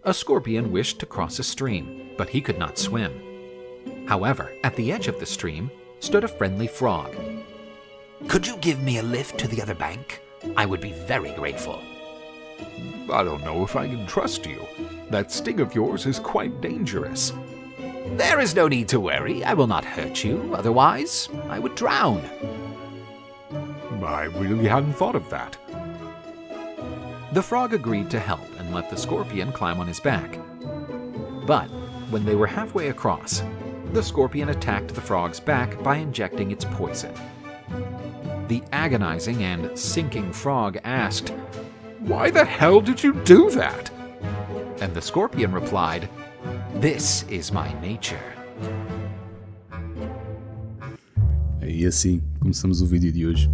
A scorpion wished to cross a stream, but he could not swim. However, at the edge of the stream stood a friendly frog. Could you give me a lift to the other bank? I would be very grateful. I don't know if I can trust you. That sting of yours is quite dangerous. There is no need to worry. I will not hurt you. Otherwise, I would drown. I really hadn't thought of that. The frog agreed to help and let the scorpion climb on his back. But when they were halfway across, the scorpion attacked the frog's back by injecting its poison. The agonizing and sinking frog asked, Why the hell did you do that? And the scorpion replied, This is my nature. E assim começamos o vídeo de hoje,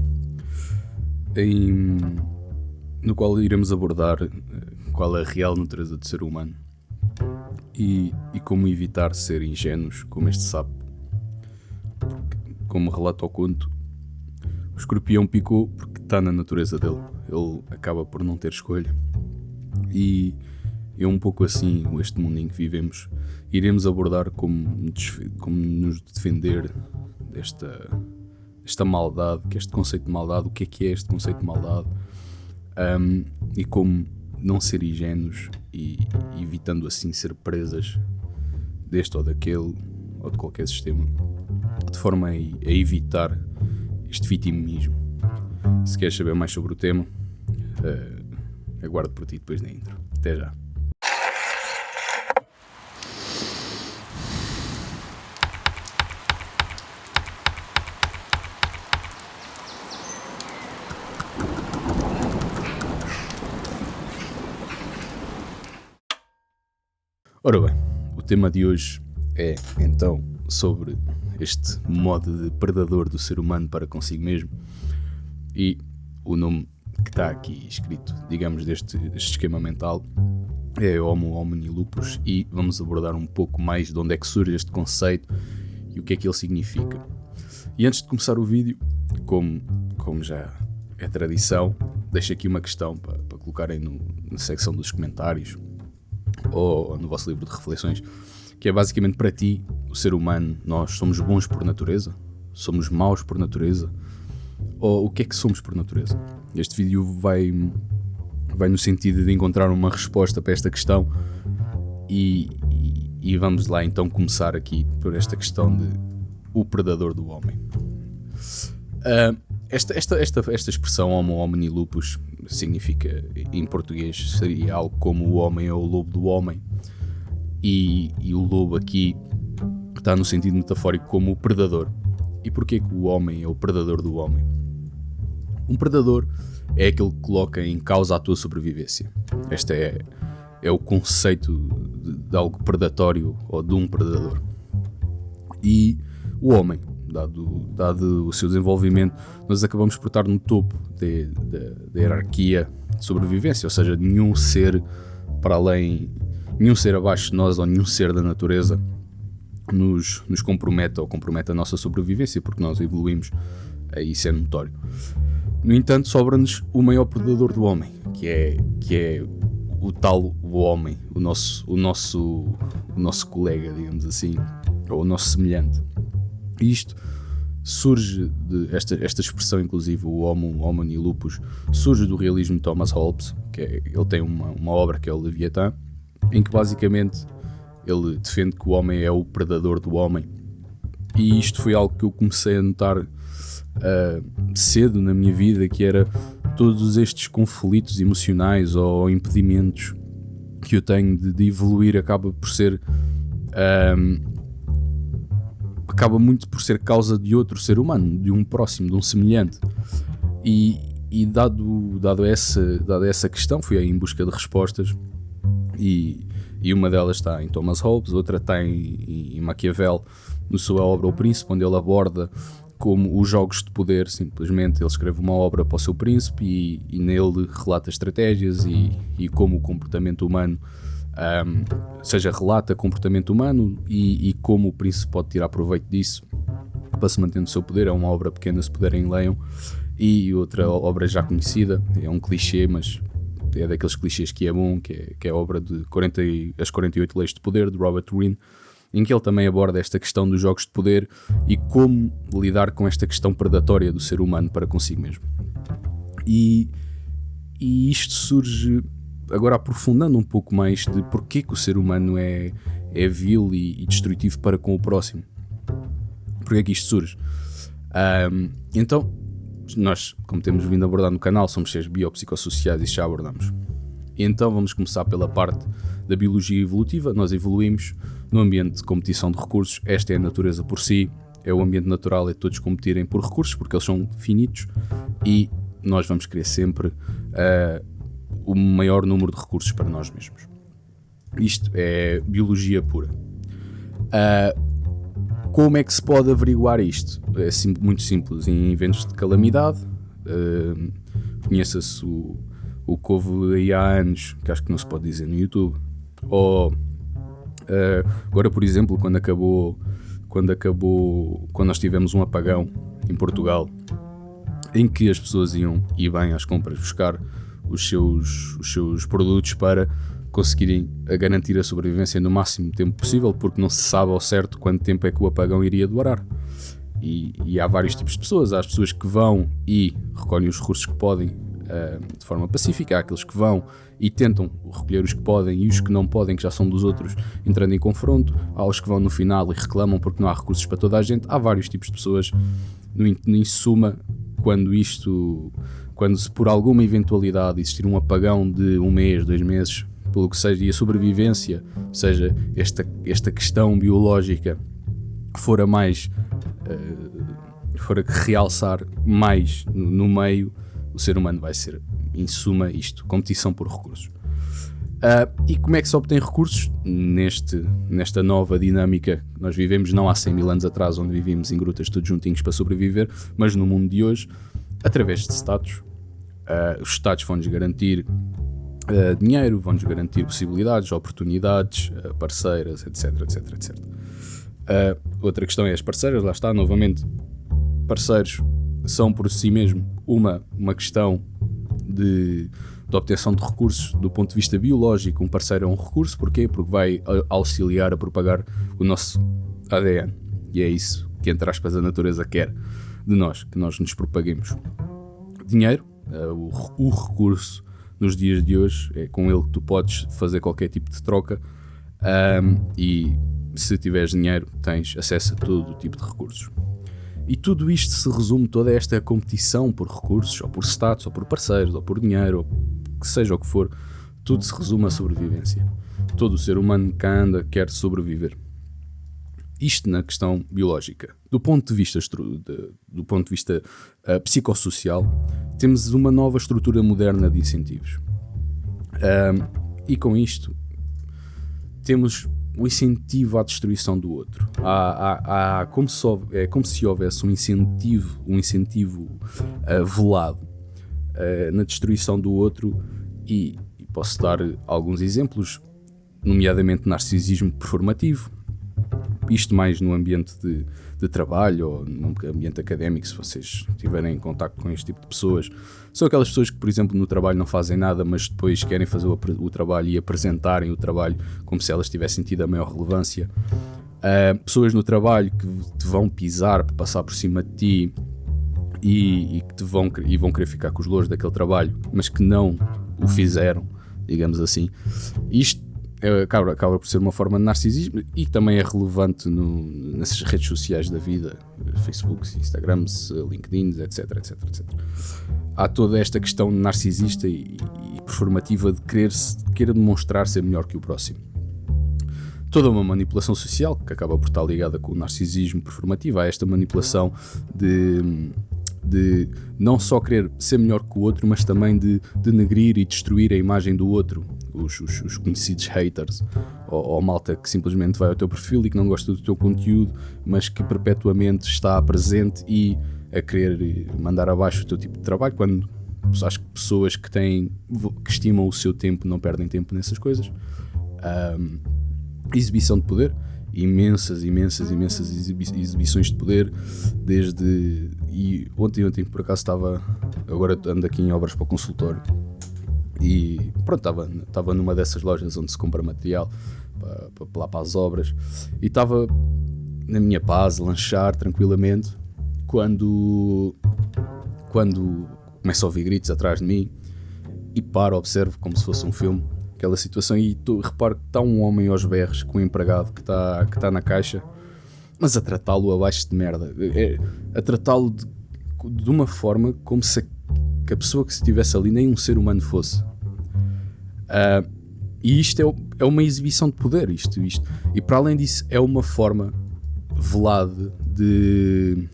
no qual iremos abordar qual é a real natureza do ser humano e como evitar ser ingênuos como este sapo. Como relata o conto, o escorpião picou porque está na natureza dele, ele acaba por não ter escolha. E é um pouco assim este mundo em que vivemos. Iremos abordar como nos defender desta maldade, que este conceito de maldade, o que é este conceito de maldade, e como não ser ingênuos e evitando assim ser presas deste ou daquele ou de qualquer sistema, de forma a evitar este vitimismo. Se queres saber mais sobre o tema, aguardo por ti depois da intro. Até já. Ora bem, o tema de hoje é então sobre este modo de predador do ser humano para consigo mesmo, e o nome que está aqui escrito, digamos, deste esquema mental é Homo homini lupus, e vamos abordar um pouco mais de onde é que surge este conceito e o que é que ele significa. E antes de começar o vídeo, como já é tradição, deixo aqui uma questão para colocarem na secção dos comentários ou no vosso livro de reflexões, que é basicamente: para ti, o ser humano, nós somos bons por natureza? Somos maus por natureza? Ou o que é que somos por natureza? Este vídeo vai no sentido de encontrar uma resposta para esta questão, e vamos lá então começar aqui por esta questão de o predador do homem. Esta expressão Homo homini lupus significa, em português, seria algo como o homem é o lobo do homem, e o lobo aqui está no sentido metafórico como o predador. E porquê que o homem é o predador do homem? Um predador é aquele que coloca em causa a tua sobrevivência. Este é o conceito de algo predatório ou de um predador. E o homem, dado o seu desenvolvimento, nós acabamos por estar no topo da hierarquia de sobrevivência, ou seja, nenhum ser abaixo de nós ou nenhum ser da natureza nos compromete ou compromete a nossa sobrevivência, porque nós evoluímos, isso é notório. No entanto, sobra-nos o maior predador do homem, que é o homem, o nosso colega, digamos assim, ou o nosso semelhante. E isto surge esta expressão, inclusive o Homo homini lupus, surge do realismo de Thomas Hobbes, ele tem uma obra que é o Leviatã, em que basicamente ele defende que o homem é o predador do homem. E isto foi algo que eu comecei a notar cedo na minha vida, que era todos estes conflitos emocionais ou impedimentos que eu tenho de evoluir, acaba muito por ser causa de outro ser humano, de um próximo, de um semelhante. E dado essa questão, fui aí em busca de respostas, e uma delas está em Thomas Hobbes, outra está em Maquiavel, na sua obra O Príncipe, onde ele aborda como os jogos de poder. Simplesmente ele escreve uma obra para o seu príncipe e nele relata estratégias e como o comportamento humano, relata comportamento humano e como o príncipe pode tirar proveito disso para se manter no seu poder. É uma obra pequena, se puderem leiam. E outra obra já conhecida, é um clichê, mas é daqueles clichês que é bom, que é a obra de As 48 Leis de Poder, de Robert Greene, em que ele também aborda esta questão dos jogos de poder e como lidar com esta questão predatória do ser humano para consigo mesmo. E isto surge, agora aprofundando um pouco mais, de porquê que o ser humano é vil e destrutivo para com o próximo. Porquê que isto surge? Então, nós, como temos vindo a abordar no canal, somos seres biopsicossociais e já abordamos. E então vamos começar pela parte da biologia evolutiva. Nós evoluímos no ambiente de competição de recursos. Esta é a natureza por si, é o ambiente natural, é todos competirem por recursos, porque eles são finitos e nós vamos querer sempre o maior número de recursos para nós mesmos. Isto é biologia pura. Como é que se pode averiguar isto? É muito simples. Em eventos de calamidade, conheça-se o que houve aí há anos, que acho que não se pode dizer no YouTube, ou agora, por exemplo, quando nós tivemos um apagão em Portugal, em que as pessoas iam bem às compras buscar os seus produtos para conseguirem garantir a sobrevivência no máximo tempo possível, porque não se sabe ao certo quanto tempo é que o apagão iria durar. E há vários tipos de pessoas. Há as pessoas que vão e recolhem os recursos que podem de forma pacífica, há aqueles que vão e tentam recolher os que podem e os que não podem, que já são dos outros, entrando em confronto. Há os que vão no final e reclamam porque não há recursos para toda a gente. Há vários tipos de pessoas. Em suma, quando se por alguma eventualidade existir um apagão de 1 mês, 2 meses, pelo que seja, e a sobrevivência, ou seja, esta questão biológica for a realçar mais no meio, o ser humano vai ser, em suma, isto, competição por recursos. E como é que se obtém recursos? Nesta nova dinâmica que nós vivemos, não há 100 mil anos atrás, onde vivíamos em grutas todos juntinhos para sobreviver, mas no mundo de hoje, através de status. Os status vão-nos garantir dinheiro, vão-nos garantir possibilidades, oportunidades, parceiras, etc, etc, etc. Outra questão é as parceiras, lá está, novamente, parceiros são por si mesmo uma questão de obtenção de recursos do ponto de vista biológico. Um parceiro é um recurso, porquê? Porque vai auxiliar a propagar o nosso ADN, e é isso que, entre aspas, a natureza quer de nós, que nós nos propaguemos. Dinheiro, o recurso nos dias de hoje, é com ele que tu podes fazer qualquer tipo de troca, e se tiveres dinheiro tens acesso a todo o tipo de recursos. E tudo isto se resume, toda esta competição por recursos, ou por status, ou por parceiros, ou por dinheiro, ou que seja o que for, tudo se resume à sobrevivência. Todo o ser humano que anda quer sobreviver. Isto na questão biológica. Do ponto de vista psicossocial, temos uma nova estrutura moderna de incentivos. E com isto, temos o incentivo à destruição do outro. É como se houvesse um incentivo velado na destruição do outro, e posso dar alguns exemplos, nomeadamente narcisismo performativo. Isto mais no ambiente de trabalho ou no ambiente académico, se vocês tiverem em contacto com este tipo de pessoas. São aquelas pessoas que, por exemplo, no trabalho não fazem nada, mas depois querem fazer o trabalho e apresentarem o trabalho como se elas tivessem tido a maior relevância. Pessoas no trabalho que te vão pisar para passar por cima de ti e que vão querer ficar com os louros daquele trabalho, mas que não o fizeram, digamos assim. Isto acaba por ser uma forma de narcisismo, e também é relevante nessas redes sociais da vida, Facebook, Instagram, LinkedIn, etc, etc, etc. Há toda esta questão narcisista e performativa de querer demonstrar ser melhor que o próximo. Toda uma manipulação social que acaba por estar ligada com o narcisismo performativo. Há esta manipulação de não só querer ser melhor que o outro, mas também de denegrir e destruir a imagem do outro. Os conhecidos haters, ou malta que simplesmente vai ao teu perfil e que não gosta do teu conteúdo, mas que perpetuamente está presente e a querer mandar abaixo o teu tipo de trabalho, quando acho que pessoas que estimam o seu tempo não perdem tempo nessas coisas. Exibição de poder, imensas exibições de poder, e ontem por acaso agora ando aqui em obras para o consultório, E pronto, estava numa dessas lojas onde se compra material para as obras, e estava na minha paz, a lanchar tranquilamente, quando começo a ouvir gritos atrás de mim, e observo como se fosse um filme, aquela situação, e reparo que está um homem aos berros com um empregado que está na caixa, mas a tratá-lo abaixo de merda, a tratá-lo de uma forma como se a pessoa que estivesse ali nem um ser humano fosse. E isto é uma exibição de poder, isto. E para além disso é uma forma velada de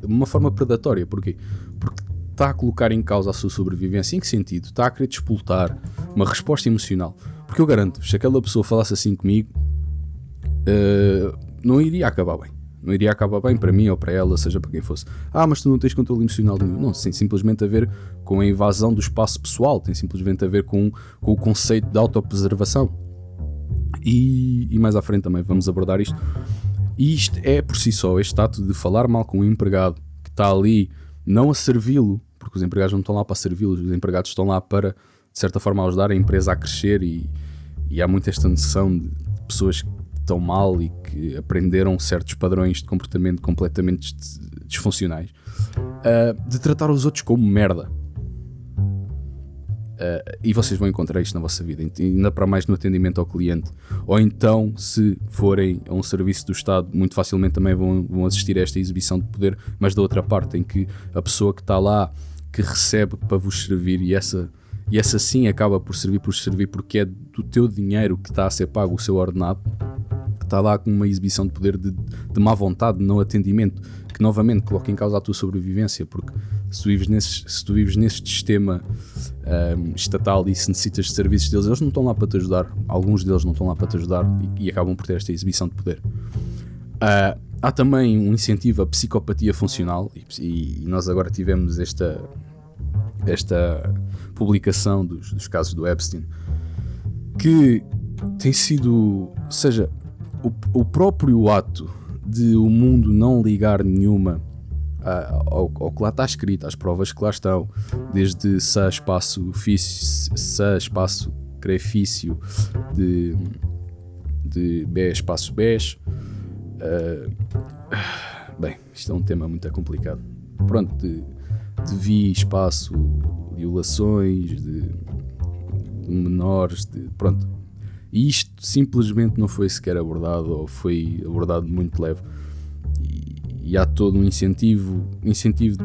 uma forma predatória. Porquê? Porque está a colocar em causa a sua sobrevivência. Em que sentido? Está a querer despoltar uma resposta emocional. Porque eu garanto-vos, se aquela pessoa falasse assim comigo, não iria acabar bem. Não iria acabar bem para mim ou para ela, seja para quem fosse. Mas tu não tens controle emocional nenhum. Não, tem simplesmente a ver com a invasão do espaço pessoal, tem simplesmente a ver com o conceito de autopreservação. E mais à frente também vamos abordar isto. E isto é por si só, este ato de falar mal com o empregado que está ali, não a servi-lo, porque os empregados não estão lá para servi-los, os empregados estão lá para, de certa forma, ajudar a empresa a crescer, e há muito esta noção de pessoas que estão mal e que aprenderam certos padrões de comportamento completamente disfuncionais, de tratar os outros como merda. E vocês vão encontrar isto na vossa vida, ainda para mais no atendimento ao cliente, ou então, se forem a um serviço do Estado, muito facilmente também vão assistir a esta exibição de poder, mas da outra parte, em que a pessoa que está lá, que recebe para vos servir, e essa sim acaba por servir porque é do teu dinheiro que está a ser pago o seu ordenado, está lá com uma exibição de poder de má vontade, de não atendimento, que novamente coloca em causa a tua sobrevivência, porque se tu vives neste sistema estatal e se necessitas de serviços deles, eles não estão lá para te ajudar, alguns deles não estão lá para te ajudar, e acabam por ter esta exibição de poder. Há também um incentivo à psicopatia funcional, e nós agora tivemos esta publicação dos casos do Epstein, que tem sido, ou seja, o próprio ato de o mundo não ligar nenhuma ao que lá está escrito, às provas que lá estão, desde sa espaço crefício de B espaço BES. Bem, isto é um tema muito complicado. Pronto, de vi espaço violações de menores, pronto. E isto simplesmente não foi sequer abordado, ou foi abordado muito leve. E há todo um incentivo,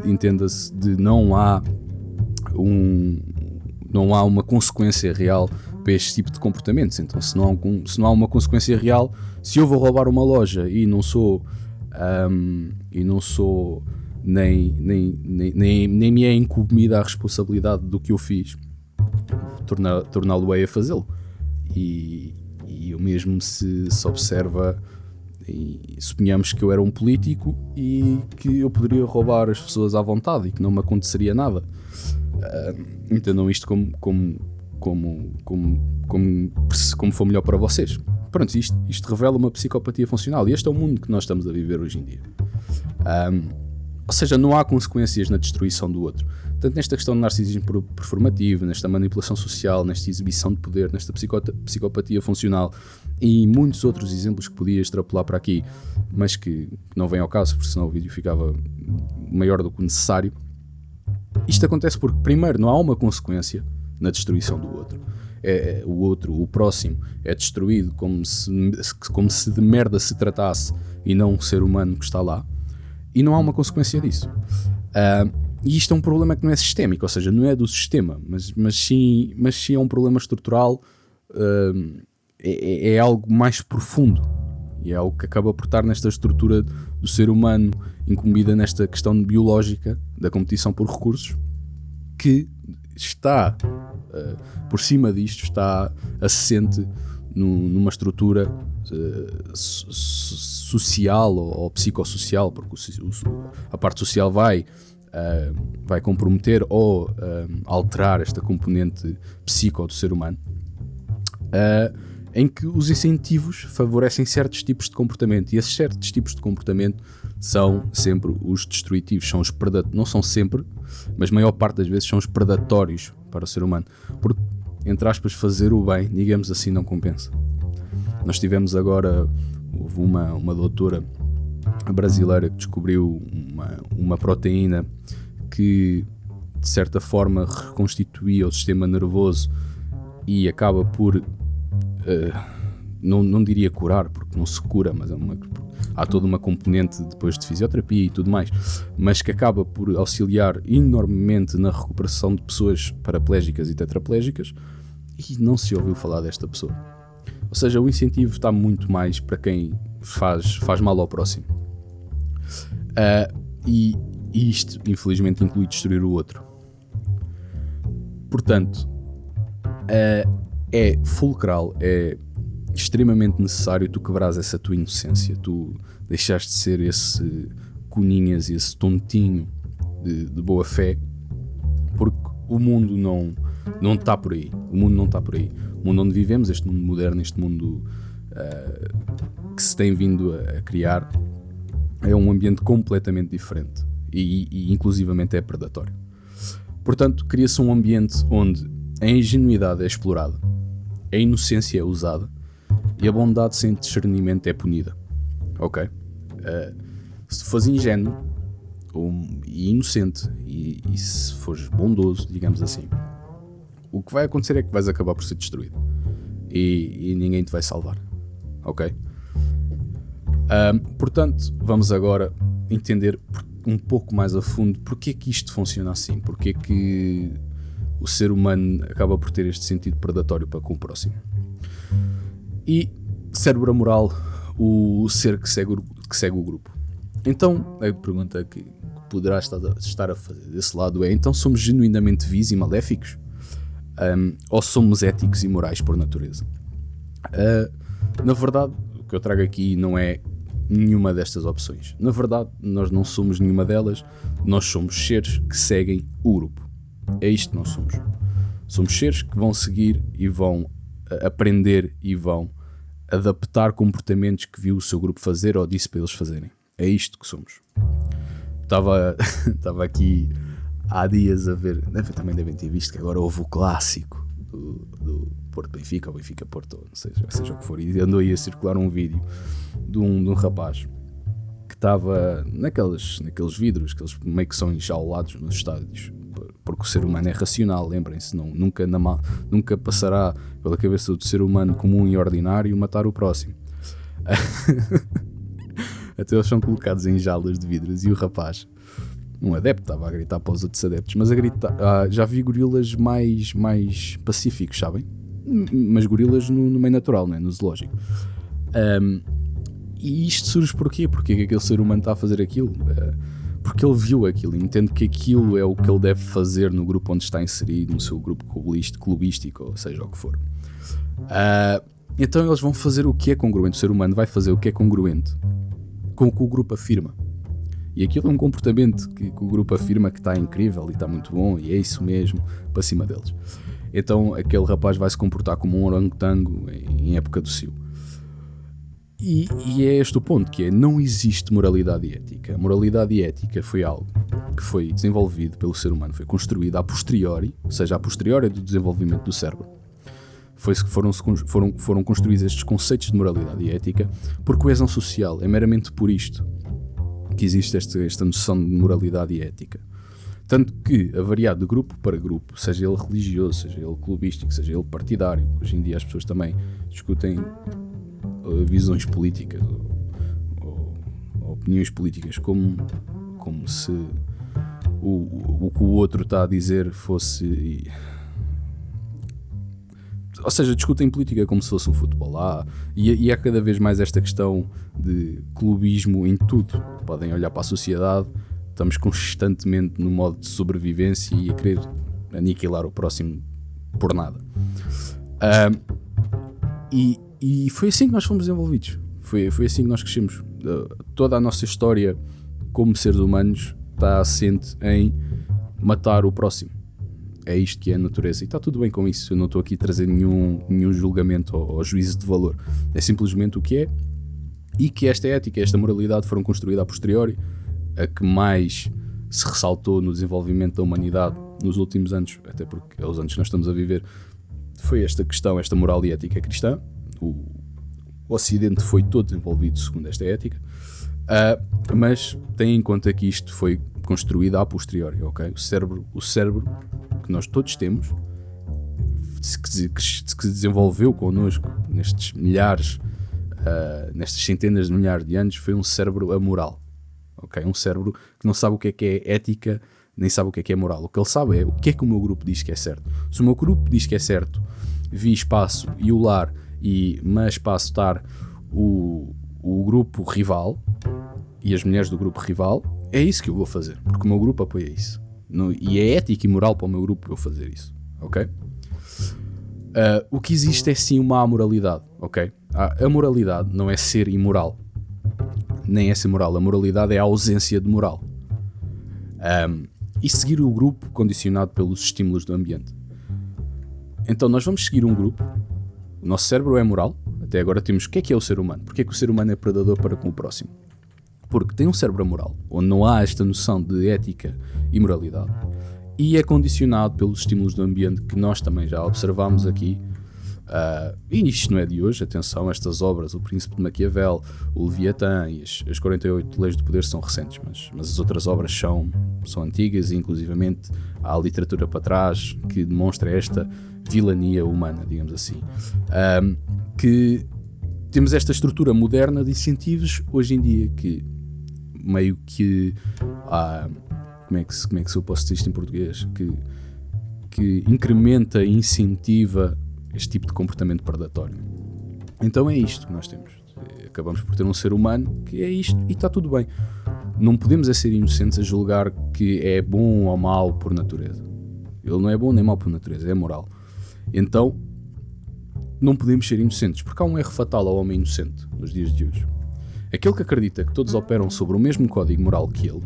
entenda-se, de não há uma consequência real para este tipo de comportamentos. Então, se não há uma consequência real, se eu vou roubar uma loja e não sou nem me é incumbida a responsabilidade do que eu fiz, torná-lo-ei a fazê-lo. E o mesmo se observa, e suponhamos que eu era um político e que eu poderia roubar as pessoas à vontade e que não me aconteceria nada. Entendam isto como for melhor para vocês. Pronto, isto revela uma psicopatia funcional, e este é o mundo que nós estamos a viver hoje em dia. Ou seja, não há consequências na destruição do outro. Tanto nesta questão de narcisismo performativo, nesta manipulação social, nesta exibição de poder, nesta psicopatia funcional e muitos outros exemplos que podia extrapolar para aqui, mas que não vem ao caso, porque senão o vídeo ficava maior do que o necessário. Isto acontece porque, primeiro, não há uma consequência na destruição do outro. O próximo, é destruído como se de merda se tratasse e não um ser humano que está lá. E não há uma consequência disso. E isto é um problema que não é sistémico, ou seja, não é do sistema, mas sim é um problema estrutural, é algo mais profundo, e é algo que acaba por estar nesta estrutura do ser humano, incumbida nesta questão biológica da competição por recursos, que está, por cima disto, está assente numa estrutura social ou psicossocial, porque a parte social vai comprometer ou alterar esta componente psico do ser humano, em que os incentivos favorecem certos tipos de comportamento, e esses certos tipos de comportamento são sempre os destrutivos, são os predatórios, não são sempre, mas a maior parte das vezes são os predatórios para o ser humano, porque entre aspas, fazer o bem, digamos assim, não compensa. Nós tivemos agora, houve uma doutora brasileira que descobriu uma proteína que de certa forma reconstituía o sistema nervoso e acaba por, não diria curar, porque não se cura, mas há toda uma componente depois de fisioterapia e tudo mais, mas que acaba por auxiliar enormemente na recuperação de pessoas paraplégicas e tetraplégicas, e não se ouviu falar desta pessoa. Ou seja, o incentivo está muito mais para quem faz mal ao próximo. E isto, infelizmente, inclui destruir o outro. Portanto, é fulcral, é extremamente necessário tu quebrares essa tua inocência, tu deixaste de ser esse coninhas, esse tontinho de boa fé, porque o mundo não está por aí. O mundo não está por aí. O mundo onde vivemos, este mundo moderno, este mundo que se tem vindo a criar, é um ambiente completamente diferente e inclusivamente é predatório. Portanto, cria-se um ambiente onde a ingenuidade é explorada, a inocência é usada e a bondade sem discernimento é punida. Ok? Se tu fores ingênuo e inocente e se fores bondoso, digamos assim, o que vai acontecer é que vais acabar por ser destruído e ninguém te vai salvar. Ok? Portanto, vamos agora entender um pouco mais a fundo porque é que isto funciona assim, porque é que o ser humano acaba por ter este sentido predatório para com o próximo. E cérebro moral, o ser que segue o grupo. Então, a pergunta que poderás estar a fazer desse lado é: então somos genuinamente vis e maléficos? Ou somos éticos e morais por natureza? Na verdade, o que eu trago aqui não é nenhuma destas opções. Na verdade, nós não somos nenhuma delas. Nós somos seres que seguem o grupo. É isto que nós somos. Somos seres que vão seguir e vão aprender e vão adaptar comportamentos que viu o seu grupo fazer ou disse para eles fazerem. É isto que somos. Estava aqui há dias a ver, também devem ter visto que agora houve o clássico do Porto-Benfica, ou Benfica-Porto, seja o que for, e andou aí a circular um vídeo de um rapaz que estava naqueles vidros que eles meio que são enjaulados nos estádios, porque o ser humano é racional, lembrem-se, nunca passará pela cabeça do ser humano comum e ordinário matar o próximo. Até eles são colocados em jaulas de vidros e o rapaz, um adepto, estava a gritar para os outros adeptos, mas a gritar, já vi gorilas mais pacíficos, sabem? Mas gorilas no meio natural, não é? No zoológico. E isto surge porquê? Porque é que aquele ser humano está a fazer aquilo? Porque ele viu aquilo e entende que aquilo é o que ele deve fazer no grupo onde está inserido, no seu grupo clubístico, ou seja o que for. Então eles vão fazer o que é congruente. O ser humano vai fazer o que é congruente com o que o grupo afirma. E aquilo é um comportamento que o grupo afirma que está incrível e está muito bom, e é isso mesmo, para cima deles. Então aquele rapaz vai se comportar como um orangotango em época do cio. E é este o ponto, que é: não existe moralidade e ética. A moralidade e ética foi algo que foi desenvolvido pelo ser humano, foi construído a posteriori, ou seja, a posteriori do desenvolvimento do cérebro. Foram construídos estes conceitos de moralidade e ética por coesão social. É meramente por isto que existe esta noção de moralidade e ética. Tanto que a variar de grupo para grupo, seja ele religioso, seja ele clubístico, seja ele partidário, hoje em dia as pessoas também discutem visões políticas ou opiniões políticas como se o que o outro está a dizer fosse... Ou seja, discutem política como se fosse um futebol. E há cada vez mais esta questão de clubismo em tudo. Podem olhar para a sociedade, estamos constantemente no modo de sobrevivência e a querer aniquilar o próximo por nada. E foi assim que nós fomos desenvolvidos. Foi assim que nós crescemos. Toda a nossa história como seres humanos está assente em matar o próximo. É isto que é a natureza. E está tudo bem com isso. Eu não estou aqui a trazer nenhum julgamento ou juízo de valor. É simplesmente o que é. E que esta ética, esta moralidade foram construídas a posteriori. A que mais se ressaltou no desenvolvimento da humanidade nos últimos anos, até porque é os anos que nós estamos a viver, foi esta questão, esta moral e ética cristã. O Ocidente foi todo desenvolvido segundo esta ética, mas tenha em conta que isto foi construído a posteriori, ok? O cérebro que nós todos temos, que se desenvolveu connosco nestes milhares, nestas centenas de milhares de anos, foi um cérebro amoral, ok? Um cérebro que não sabe o que é ética, nem sabe o que é moral. O que ele sabe é o que é que o meu grupo diz que é certo. Se o meu grupo diz que é certo, vi espaço e o lar, mas passo estar o grupo rival e as mulheres do grupo rival, é isso que eu vou fazer, porque o meu grupo apoia isso. E é ética e moral para o meu grupo eu fazer isso, ok? O que existe é sim uma amoralidade, ok? A moralidade não é ser imoral, nem é ser moral. A moralidade é a ausência de moral. E seguir o grupo condicionado pelos estímulos do ambiente. Então nós vamos seguir um grupo. O nosso cérebro é moral. Até agora temos o que é o ser humano. Porque é que o ser humano é predador para com o próximo? Porque tem um cérebro moral, onde não há esta noção de ética e moralidade, e é condicionado pelos estímulos do ambiente que nós também já observámos aqui. E isto não é de hoje, atenção, estas obras, O Príncipe de Maquiavel, o Leviatã e as 48 Leis do Poder são recentes, mas as outras obras são antigas, e inclusivamente há literatura para trás que demonstra esta vilania humana, digamos assim. Que temos esta estrutura moderna de incentivos hoje em dia que meio que como é que eu posso dizer isto em português, que incrementa e incentiva este tipo de comportamento predatório. Então é isto que nós temos. Acabamos por ter um ser humano que é isto e está tudo bem. Não podemos ser inocentes a julgar que é bom ou mau por natureza. Ele não é bom nem mau por natureza, é moral. Então não podemos ser inocentes, porque há um erro fatal ao homem inocente nos dias de hoje. Aquele que acredita que todos operam sobre o mesmo código moral que ele,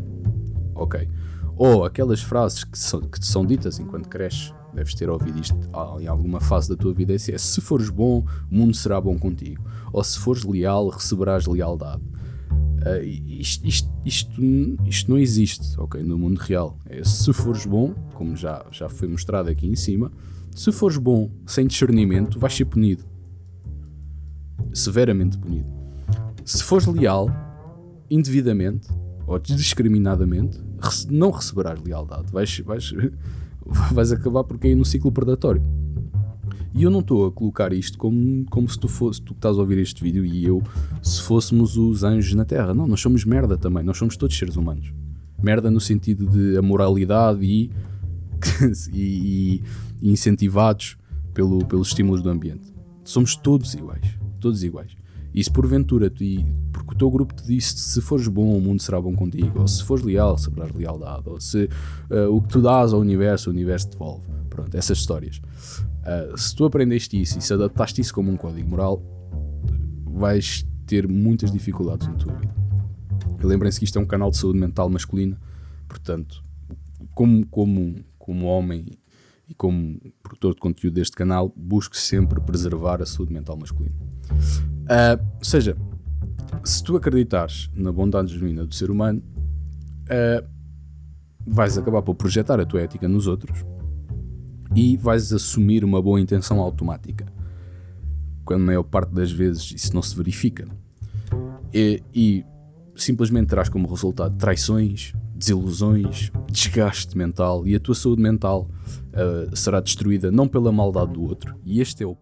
ok? Ou aquelas frases que são ditas enquanto cresces, deves ter ouvido isto em alguma fase da tua vida, é: se fores bom, o mundo será bom contigo. Ou se fores leal, receberás lealdade. Isto não existe, ok, no mundo real. Se fores bom, como já foi mostrado aqui em cima, se fores bom sem discernimento, vais ser punido. Severamente punido. Se fores leal, indevidamente ou discriminadamente, não receberás lealdade. Vais acabar por cair no ciclo predatório. E eu não estou a colocar isto como se tu que estás a ouvir este vídeo e eu, se fôssemos os anjos na Terra. Não, nós somos merda também. Nós somos todos seres humanos. Merda no sentido de amoralidade e incentivados pelos estímulos do ambiente. Somos todos iguais. Todos iguais. E se porventura, porque o teu grupo te disse: se fores bom, o mundo será bom contigo, ou se fores leal, receberás lealdade, ou se o que tu dás ao universo, o universo te devolve. Pronto, essas histórias. Se tu aprendeste isso e se adaptaste isso como um código moral, vais ter muitas dificuldades na tua vida. Lembrem-se que isto é um canal de saúde mental masculina, portanto, como homem e como produtor de conteúdo deste canal, busco sempre preservar a saúde mental masculina. Ou seja, se tu acreditares na bondade genuína do ser humano, vais acabar por projetar a tua ética nos outros e vais assumir uma boa intenção automática, quando a maior parte das vezes isso não se verifica, e simplesmente terás como resultado traições, desilusões, desgaste mental, e a tua saúde mental será destruída não pela maldade do outro. E este é o